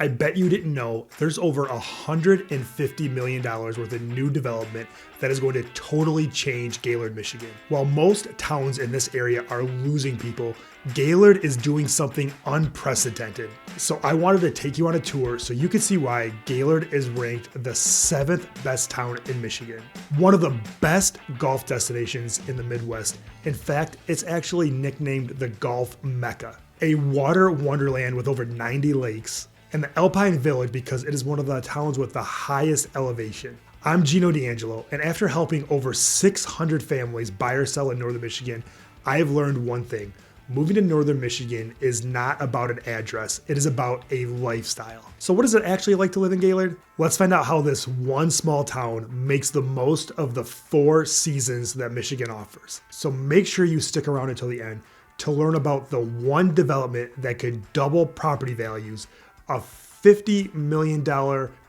I bet you didn't know there's over $150 million worth of new development that is going to totally change Gaylord, Michigan. While most towns in this area are losing people, Gaylord is doing something unprecedented. So I wanted to take you on a tour so you can see why Gaylord is ranked the 7th best town in Michigan. One of the best golf destinations in the Midwest. In fact, it's actually nicknamed the Golf Mecca. A water wonderland with over 90 lakes, and the Alpine Village because it is one of the towns with the highest elevation. I'm Gino D'Angelo, and after helping over 600 families buy or sell in Northern Michigan, I have learned one thing. Moving to Northern Michigan is not about an address, it is about a lifestyle. So what is it actually like to live in Gaylord? Let's find out how this one small town makes the most of the 4 seasons that Michigan offers. So make sure you stick around until the end to learn about the one development that could double property values, a $50 million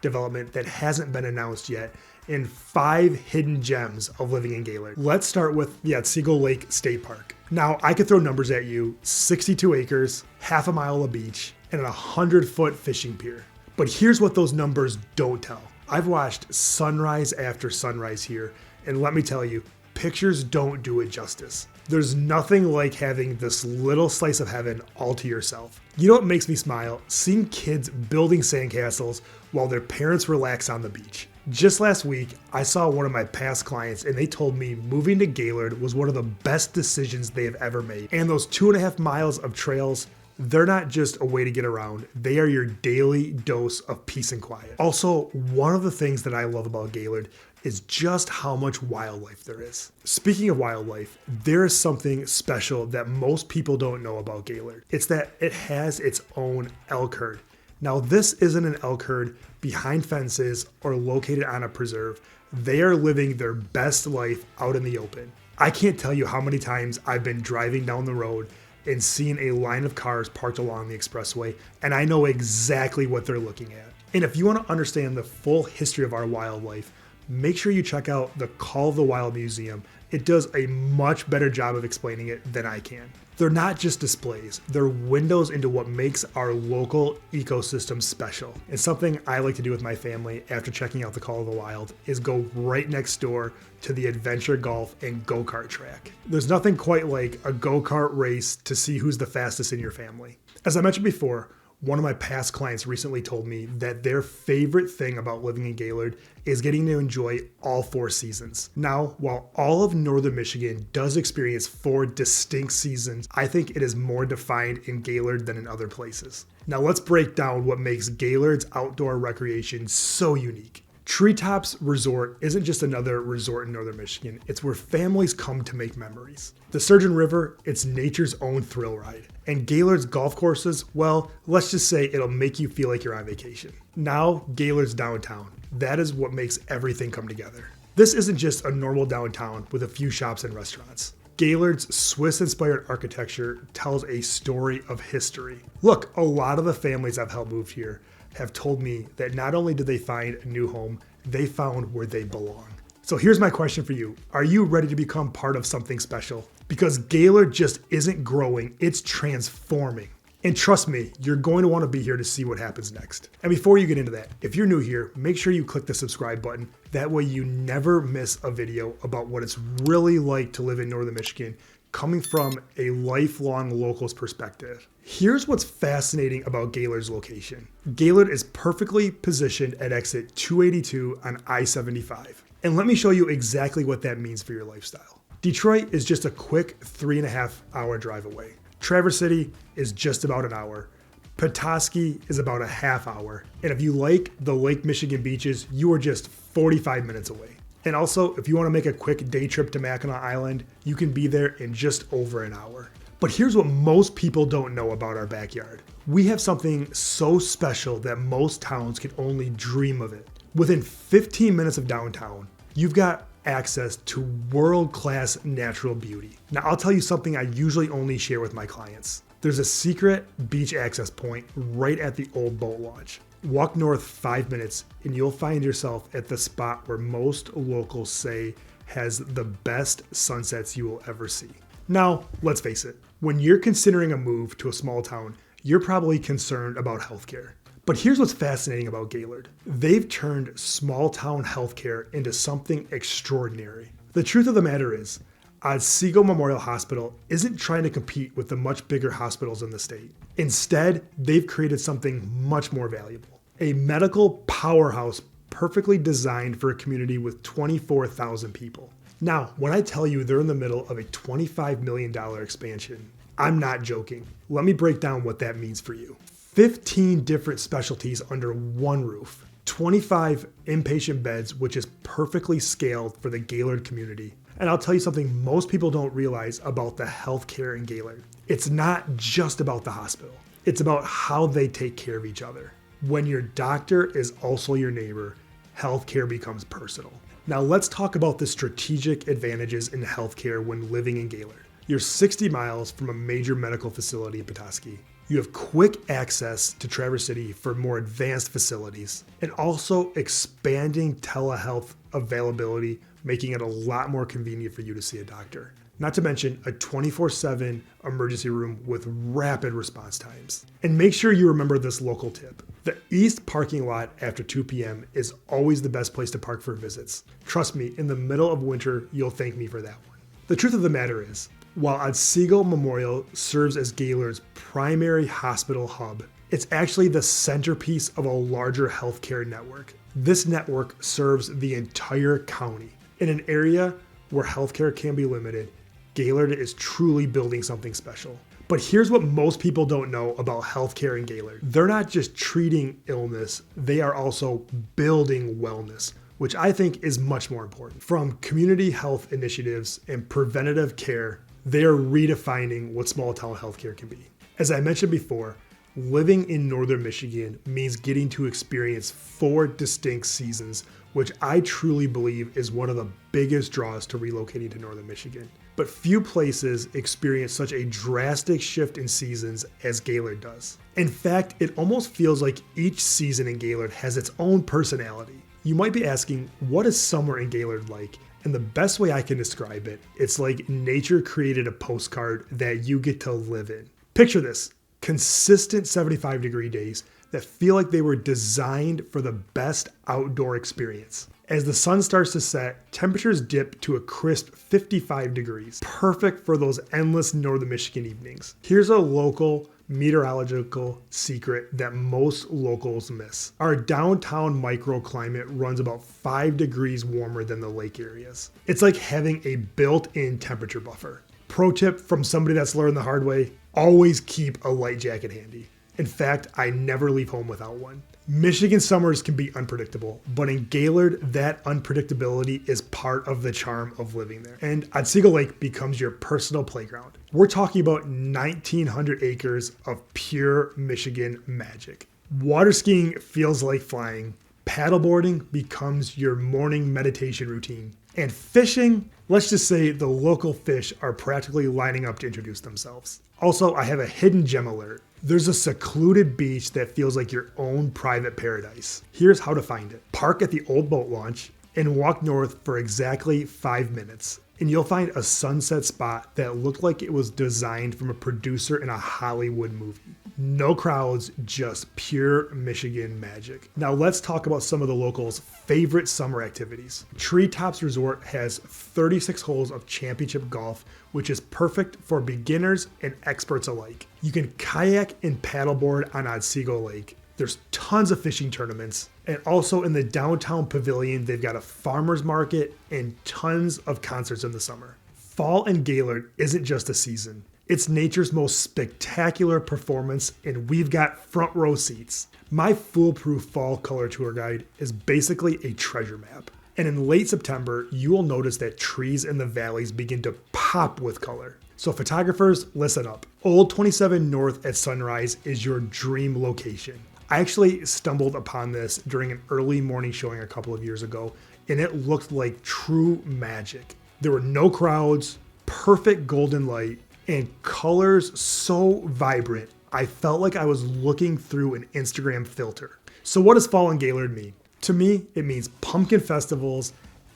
development that hasn't been announced yet, and 5 hidden gems of living in Gaylord. Let's start with the Otsego Lake State Park. Now, I could throw numbers at you: 62 acres, half a mile of beach, and a 100-foot fishing pier. But here's what those numbers don't tell. I've watched sunrise after sunrise here, and let me tell you, pictures don't do it justice. There's nothing like having this little slice of heaven all to yourself. You know what makes me smile? Seeing kids building sandcastles while their parents relax on the beach. Just last week, I saw one of my past clients and they told me moving to Gaylord was one of the best decisions they have ever made. And those 2.5 miles of trails, they're not just a way to get around, they are your daily dose of peace and quiet. Also, one of the things that I love about Gaylord is just how much wildlife there is. Speaking of wildlife, there is something special that most people don't know about Gaylord. It's that it has its own elk herd. Now, this isn't an elk herd behind fences or located on a preserve. They are living their best life out in the open. I can't tell you how many times I've been driving down the road and seeing a line of cars parked along the expressway, and I know exactly what they're looking at. And if you want to understand the full history of our wildlife, make sure you check out the Call of the Wild Museum. It does a much better job of explaining it than I can. They're not just displays, they're windows into what makes our local ecosystem special. And something I like to do with my family after checking out the Call of the Wild is go right next door to the adventure golf and go-kart track. There's nothing quite like a go-kart race to see who's the fastest in your family. As I mentioned before, one of my past clients recently told me that their favorite thing about living in Gaylord is getting to enjoy all 4 seasons. Now, while all of Northern Michigan does experience 4 distinct seasons, I think it is more defined in Gaylord than in other places. Now let's break down what makes Gaylord's outdoor recreation so unique. Treetops Resort isn't just another resort in Northern Michigan, it's where families come to make memories. The Sturgeon River, it's nature's own thrill ride. And Gaylord's golf courses, well, let's just say it'll make you feel like you're on vacation. Now, Gaylord's downtown. That is what makes everything come together. This isn't just a normal downtown with a few shops and restaurants. Gaylord's Swiss-inspired architecture tells a story of history. Look, a lot of the families I've helped move here have told me that not only did they find a new home, they found where they belong. So here's my question for you. Are you ready to become part of something special? Because Gaylord just isn't growing, it's transforming. And trust me, you're going to want to be here to see what happens next. And before you get into that, if you're new here, make sure you click the subscribe button. That way you never miss a video about what it's really like to live in Northern Michigan, coming from a lifelong local's perspective. Here's what's fascinating about Gaylord's location. Gaylord is perfectly positioned at exit 282 on I-75. And let me show you exactly what that means for your lifestyle. Detroit is just a quick 3.5-hour drive away. Traverse City is just about an hour. Petoskey is about a half hour. And if you like the Lake Michigan beaches, you are just 45 minutes away. And also, if you want to make a quick day trip to Mackinac Island, you can be there in just over an hour. But here's what most people don't know about our backyard. We have something so special that most towns can only dream of it. Within 15 minutes of downtown, you've got access to world-class natural beauty. Now, I'll tell you something I usually only share with my clients. There's a secret beach access point right at the old boat launch. Walk north 5 minutes and you'll find yourself at the spot where most locals say has the best sunsets you will ever see. Now, let's face it, when you're considering a move to a small town, you're probably concerned about healthcare. But here's what's fascinating about Gaylord. They've turned small town healthcare into something extraordinary. The truth of the matter is, Otsego Memorial Hospital isn't trying to compete with the much bigger hospitals in the state. Instead, they've created something much more valuable. A medical powerhouse perfectly designed for a community with 24,000 people. Now, when I tell you they're in the middle of a $25 million expansion, I'm not joking. Let me break down what that means for you. 15 different specialties under one roof, 25 inpatient beds, which is perfectly scaled for the Gaylord community. And I'll tell you something most people don't realize about the healthcare in Gaylord. It's not just about the hospital. It's about how they take care of each other. When your doctor is also your neighbor, healthcare becomes personal. Now let's talk about the strategic advantages in healthcare when living in Gaylord. You're 60 miles from a major medical facility in Petoskey. You have quick access to Traverse City for more advanced facilities, and also expanding telehealth availability, making it a lot more convenient for you to see a doctor. Not to mention a 24/7 emergency room with rapid response times. And make sure you remember this local tip. The east parking lot after 2 p.m. is always the best place to park for visits. Trust me, in the middle of winter, you'll thank me for that one. The truth of the matter is, while Otsego Memorial serves as Gaylord's primary hospital hub, it's actually the centerpiece of a larger healthcare network. This network serves the entire county. In an area where healthcare can be limited, Gaylord is truly building something special. But here's what most people don't know about healthcare in Gaylord. They're not just treating illness, they are also building wellness, which I think is much more important. From community health initiatives and preventative care, they are redefining what small town healthcare can be. As I mentioned before, living in northern Michigan means getting to experience 4 distinct seasons, which I truly believe is one of the biggest draws to relocating to northern Michigan. But few places experience such a drastic shift in seasons as Gaylord does. In fact, it almost feels like each season in Gaylord has its own personality. You might be asking, what is summer in Gaylord like? And the best way I can describe it, it's like nature created a postcard that you get to live in. Picture this, consistent 75-degree days that feel like they were designed for the best outdoor experience. As the sun starts to set, temperatures dip to a crisp 55 degrees, perfect for those endless northern Michigan evenings. Here's a local meteorological secret that most locals miss. Our downtown microclimate runs about 5 degrees warmer than the lake areas. It's like having a built-in temperature buffer. Pro tip from somebody that's learned the hard way, always keep a light jacket handy. In fact, I never leave home without one. Michigan summers can be unpredictable, but in Gaylord, that unpredictability is part of the charm of living there. And Otsego Lake becomes your personal playground. We're talking about 1,900 acres of pure Michigan magic. Water skiing feels like flying. Paddleboarding becomes your morning meditation routine. And fishing, let's just say the local fish are practically lining up to introduce themselves. Also, I have a hidden gem alert. There's a secluded beach that feels like your own private paradise. Here's how to find it. Park at the old boat launch and walk north for exactly 5 minutes. And you'll find a sunset spot that looked like it was designed from a producer in a Hollywood movie. No crowds, just pure Michigan magic. Now let's talk about some of the locals' favorite summer activities. Treetops Resort has 36 holes of championship golf, which is perfect for beginners and experts alike. You can kayak and paddleboard on Otsego Lake. There's tons of fishing tournaments. And also in the downtown pavilion, they've got a farmer's market and tons of concerts in the summer. Fall in Gaylord isn't just a season. It's nature's most spectacular performance, and we've got front row seats. My foolproof fall color tour guide is basically a treasure map. And in late September, you will notice that trees in the valleys begin to pop with color. So photographers, listen up. Old 27 North at sunrise is your dream location. I actually stumbled upon this during an early morning showing a couple of years ago, and it looked like true magic. There were no crowds, perfect golden light, and colors so vibrant, I felt like I was looking through an Instagram filter. So what does fall in Gaylord mean? To me, it means pumpkin festivals,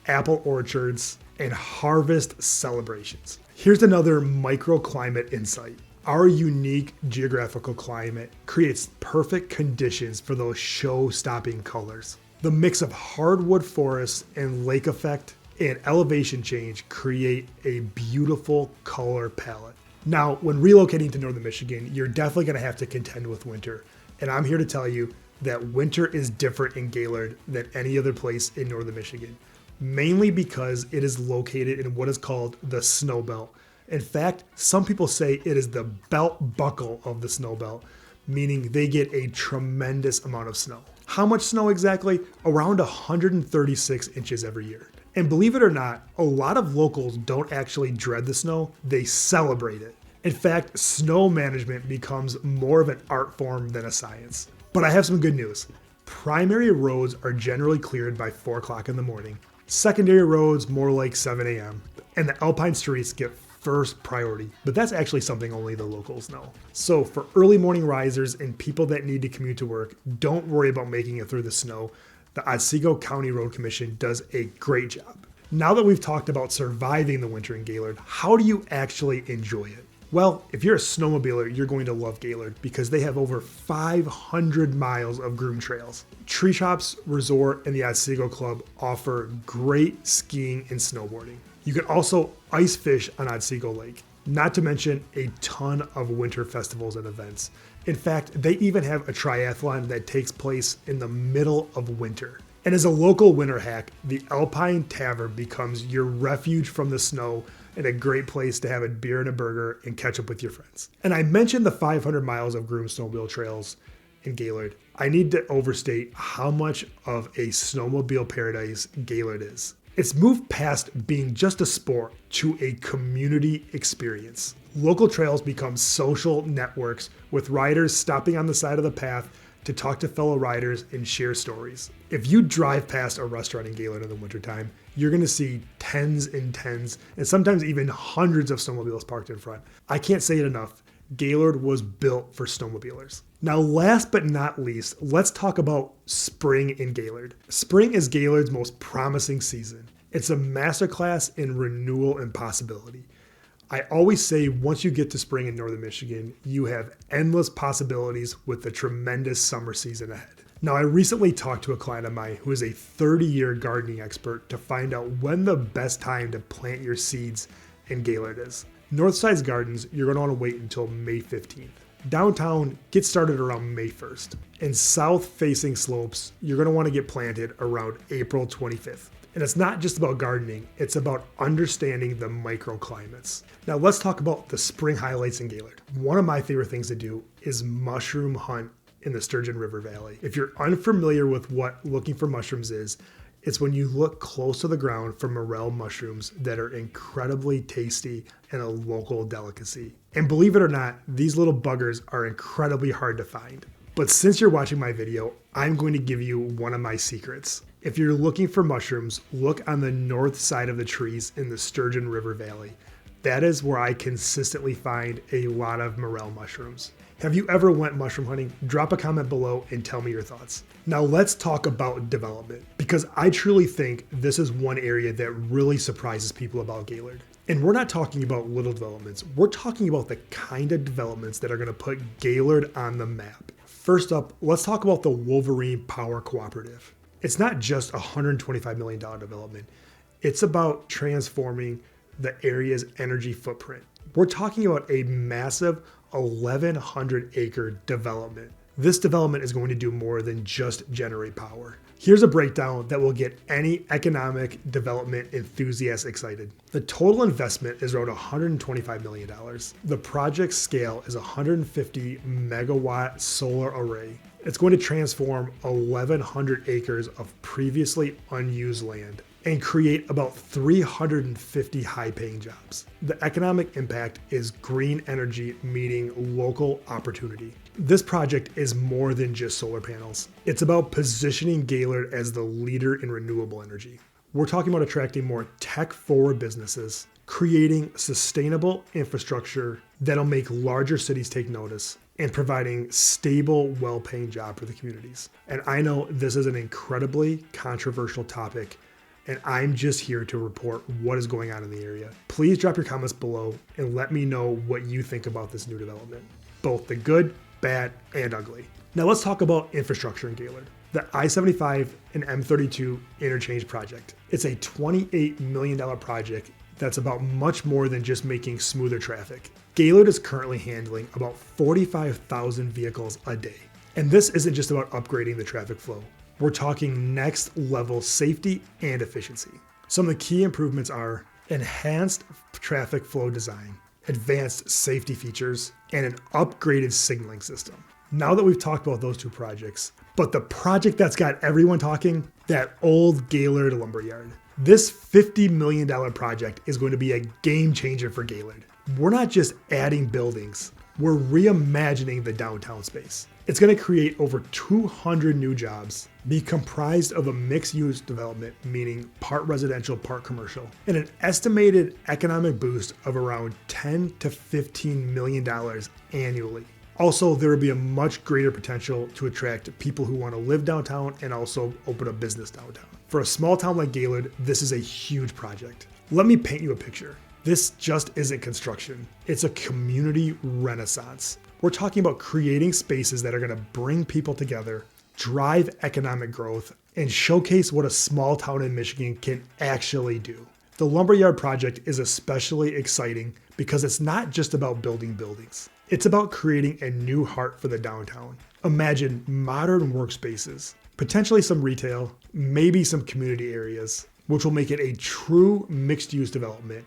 apple orchards, and harvest celebrations. Here's another microclimate insight. Our unique geographical climate creates perfect conditions for those show-stopping colors. The mix of hardwood forests and lake effect and elevation change create a beautiful color palette. Now, when relocating to northern Michigan, you're definitely going to have to contend with winter. And I'm here to tell you that winter is different in Gaylord than any other place in northern Michigan, mainly because it is located in what is called the snow belt. In fact, some people say it is the belt buckle of the snow belt, meaning they get a tremendous amount of snow. How much snow exactly? Around 136 inches every year. And believe it or not, a lot of locals don't actually dread the snow, they celebrate it. In fact, snow management becomes more of an art form than a science. But I have some good news. Primary roads are generally cleared by 4 o'clock in the morning. Secondary roads more like 7 a.m. And the alpine streets get first priority, but that's actually something only the locals know. So for early morning risers and people that need to commute to work, don't worry about making it through the snow. The Otsego County Road Commission does a great job. Now that we've talked about surviving the winter in Gaylord, how do you actually enjoy it? Well, if you're a snowmobiler, you're going to love Gaylord because they have over 500 miles of groomed trails. Tree Shops Resort and the Otsego Club offer great skiing and snowboarding. You can also ice fish on Otsego Lake, not to mention a ton of winter festivals and events. In fact, they even have a triathlon that takes place in the middle of winter. And as a local winter hack, the Alpine Tavern becomes your refuge from the snow and a great place to have a beer and a burger and catch up with your friends. And I mentioned the 500 miles of groomed snowmobile trails in Gaylord. I need to overstate how much of a snowmobile paradise Gaylord is. It's moved past being just a sport to a community experience. Local trails become social networks with riders stopping on the side of the path to talk to fellow riders and share stories. If you drive past a restaurant in Gaylord in the wintertime, you're gonna see tens and tens, and sometimes even hundreds of snowmobiles parked in front. I can't say it enough. Gaylord was built for snowmobilers. Now, last but not least, let's talk about spring in Gaylord. Spring is Gaylord's most promising season. It's a masterclass in renewal and possibility. I always say once you get to spring in northern Michigan, you have endless possibilities with the tremendous summer season ahead. Now, I recently talked to a client of mine who is a 30-year gardening expert to find out when the best time to plant your seeds in Gaylord is. Northside's gardens, you're going to want to wait until May 15th. Downtown, get started around May 1st. And south-facing slopes, you're going to want to get planted around April 25th. And it's not just about gardening, it's about understanding the microclimates. Now let's talk about the spring highlights in Gaylord. One of my favorite things to do is mushroom hunt in the Sturgeon River Valley. If you're unfamiliar with what looking for mushrooms is, it's when you look close to the ground for morel mushrooms that are incredibly tasty and a local delicacy. And believe it or not, these little buggers are incredibly hard to find. But since you're watching my video, I'm going to give you one of my secrets. If you're looking for mushrooms, look on the north side of the trees in the Sturgeon River Valley. That is where I consistently find a lot of morel mushrooms. Have you ever went mushroom hunting? Drop a comment below and tell me your thoughts. Now let's talk about development, because I truly think this is one area that really surprises people about Gaylord. And we're not talking about little developments. We're talking about the kind of developments that are going to put Gaylord on the map. First up, let's talk about the Wolverine Power Cooperative. It's not just a $125 million development. It's about transforming the area's energy footprint. We're talking about a massive 1,100 acre development. This development is going to do more than just generate power. Here's a breakdown that will get any economic development enthusiast excited. The total investment is around $125 million. The project scale is a 150 megawatt solar array. It's going to transform 1,100 acres of previously unused land and create about 350 high-paying jobs. The economic impact is green energy meeting local opportunity. This project is more than just solar panels. It's about positioning Gaylord as the leader in renewable energy. We're talking about attracting more tech-forward businesses, creating sustainable infrastructure that'll make larger cities take notice, and providing stable, well-paying job for the communities. And I know this is an incredibly controversial topic, and I'm just here to report what is going on in the area. Please drop your comments below and let me know what you think about this new development, both the good, bad, and ugly. Now let's talk about infrastructure in Gaylord. The I-75 and M32 interchange project. It's a $28 million project that's about much more than just making smoother traffic. Gaylord is currently handling about 45,000 vehicles a day. And this isn't just about upgrading the traffic flow. We're talking next level safety and efficiency. Some of the key improvements are enhanced traffic flow design, advanced safety features, and an upgraded signaling system. Now that we've talked about those two projects, but the project that's got everyone talking, that old Gaylord lumberyard. This $50 million project is going to be a game changer for Gaylord. We're not just adding buildings, we're reimagining the downtown space. It's going to create over 200 new jobs, be comprised of a mixed-use development, meaning part residential, part commercial, and an estimated economic boost of around $10 to $15 million annually. Also, there will be a much greater potential to attract people who want to live downtown and also open a business downtown. For a small town like Gaylord, this is a huge project. Let me paint you a picture. This just isn't construction. It's a community renaissance. We're talking about creating spaces that are going to bring people together, drive economic growth, and showcase what a small town in Michigan can actually do. The Lumberyard project is especially exciting because it's not just about building buildings. It's about creating a new heart for the downtown. Imagine modern workspaces, potentially some retail, maybe some community areas, which will make it a true mixed-use development,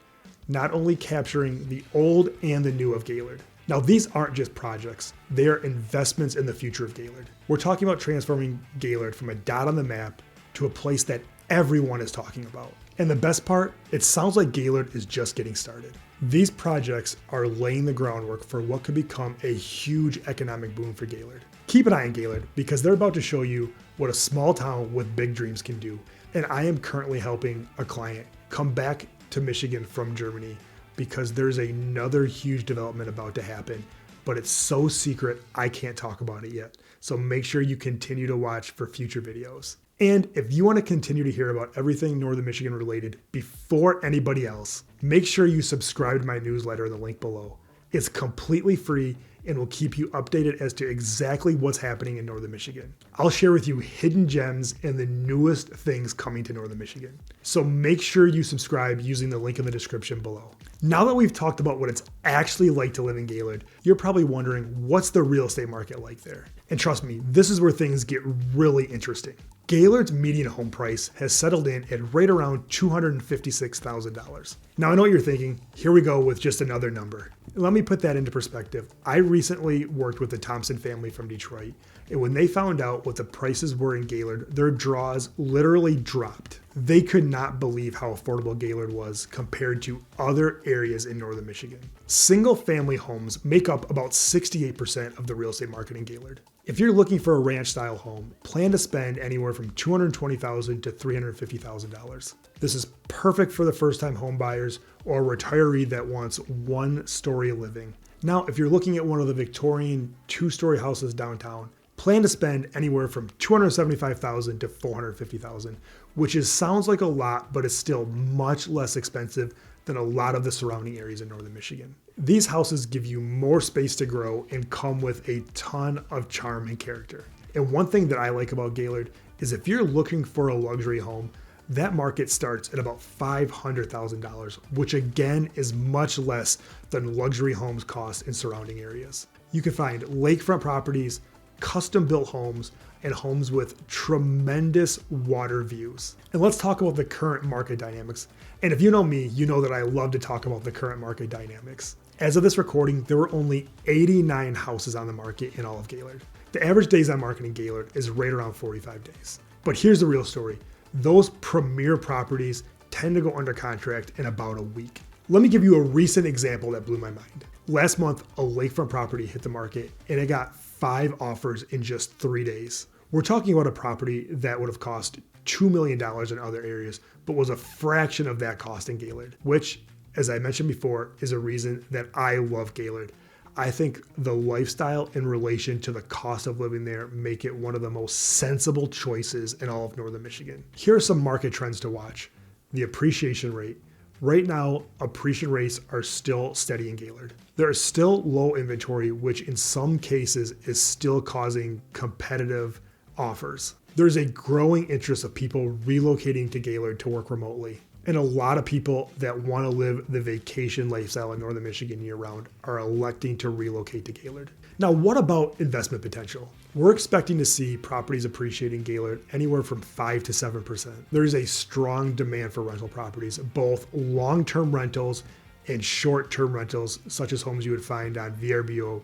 not only capturing the old and the new of Gaylord. Now, these aren't just projects, they are investments in the future of Gaylord. We're talking about transforming Gaylord from a dot on the map to a place that everyone is talking about. And the best part, it sounds like Gaylord is just getting started. These projects are laying the groundwork for what could become a huge economic boom for Gaylord. Keep an eye on Gaylord because they're about to show you what a small town with big dreams can do. And I am currently helping a client come back to Michigan from Germany because there's another huge development about to happen, but it's so secret I can't talk about it yet. So make sure you continue to watch for future videos. And if you want to continue to hear about everything Northern Michigan related before anybody else, make sure you subscribe to my newsletter in the link below. It's completely free and will keep you updated as to exactly what's happening in Northern Michigan. I'll share with you hidden gems and the newest things coming to Northern Michigan. So make sure you subscribe using the link in the description below. Now that we've talked about what it's actually like to live in Gaylord, you're probably wondering, what's the real estate market like there? And trust me, this is where things get really interesting. Gaylord's median home price has settled in at right around $256,000. Now I know what you're thinking, here we go with just another number. Let me put that into perspective. I recently worked with the Thompson family from Detroit, and when they found out what the prices were in Gaylord, their jaws literally dropped. They could not believe how affordable Gaylord was compared to other areas in Northern Michigan. Single family homes make up about 68% of the real estate market in Gaylord. If you're looking for a ranch style home, plan to spend anywhere from $220,000 to $350,000. This is perfect for the first time home buyers or a retiree that wants one-story living. Now, if you're looking at one of the Victorian two-story houses downtown, plan to spend anywhere from $275,000 to $450,000, which sounds like a lot, but it's still much less expensive than a lot of the surrounding areas in Northern Michigan. These houses give you more space to grow and come with a ton of charm and character. And one thing that I like about Gaylord is if you're looking for a luxury home, that market starts at about $500,000, which again is much less than luxury homes cost in surrounding areas. You can find lakefront properties, custom-built homes, and homes with tremendous water views. And let's talk about the current market dynamics. And if you know me, you know that I love to talk about the current market dynamics. As of this recording, there were only 89 houses on the market in all of Gaylord. The average days on market in Gaylord is right around 45 days. But here's the real story. Those premier properties tend to go under contract in about a week. Let me give you a recent example that blew my mind. Last month, a lakefront property hit the market and it got 5 offers in just 3 days. We're talking about a property that would have cost $2 million in other areas, but was a fraction of that cost in Gaylord, which, as I mentioned before, is a reason that I love Gaylord. I think the lifestyle in relation to the cost of living there make it one of the most sensible choices in all of northern Michigan. Here are some market trends to watch. The appreciation rate. Right now, appreciation rates are still steady in Gaylord. There is still low inventory, which in some cases is still causing competitive offers. There's a growing interest of people relocating to Gaylord to work remotely. And a lot of people that want to live the vacation lifestyle in northern Michigan year round are electing to relocate to Gaylord. Now, what about investment potential? We're expecting to see properties appreciate in Gaylord anywhere from 5 to 7%. There is a strong demand for rental properties, both long-term rentals and short-term rentals, such as homes you would find on VRBO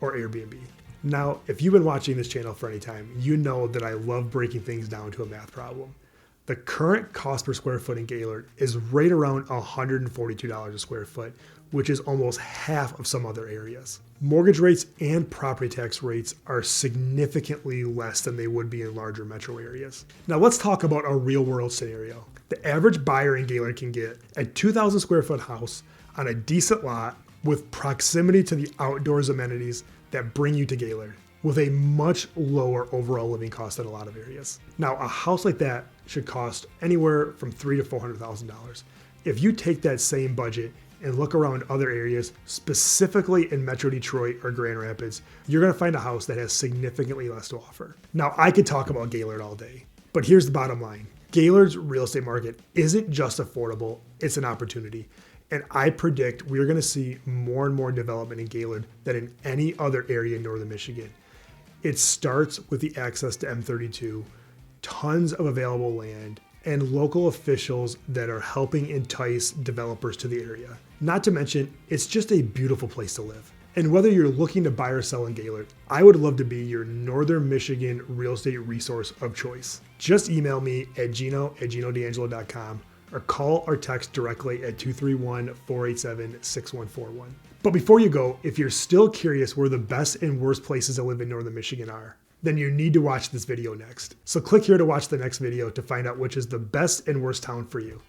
or Airbnb. Now, if you've been watching this channel for any time, you know that I love breaking things down to a math problem. The current cost per square foot in Gaylord is right around $142 a square foot, which is almost half of some other areas. Mortgage rates and property tax rates are significantly less than they would be in larger metro areas. Now let's talk about a real world scenario. The average buyer in Gaylord can get a 2,000 square foot house on a decent lot with proximity to the outdoors amenities that bring you to Gaylord, with a much lower overall living cost than a lot of areas. Now, a house like that should cost anywhere from $300,000 to $400,000. If you take that same budget and look around other areas, specifically in Metro Detroit or Grand Rapids, you're gonna find a house that has significantly less to offer. Now, I could talk about Gaylord all day, but here's the bottom line. Gaylord's real estate market isn't just affordable, it's an opportunity. And I predict we're gonna see more and more development in Gaylord than in any other area in northern Michigan. It starts with the access to M32, tons of available land, and local officials that are helping entice developers to the area. Not to mention, it's just a beautiful place to live. And whether you're looking to buy or sell in Gaylord, I would love to be your northern Michigan real estate resource of choice. Just email me at gino@ginodangelo.com or call or text directly at 231-487-6141. But before you go, if you're still curious where the best and worst places to live in northern Michigan are, then you need to watch this video next. So click here to watch the next video to find out which is the best and worst town for you.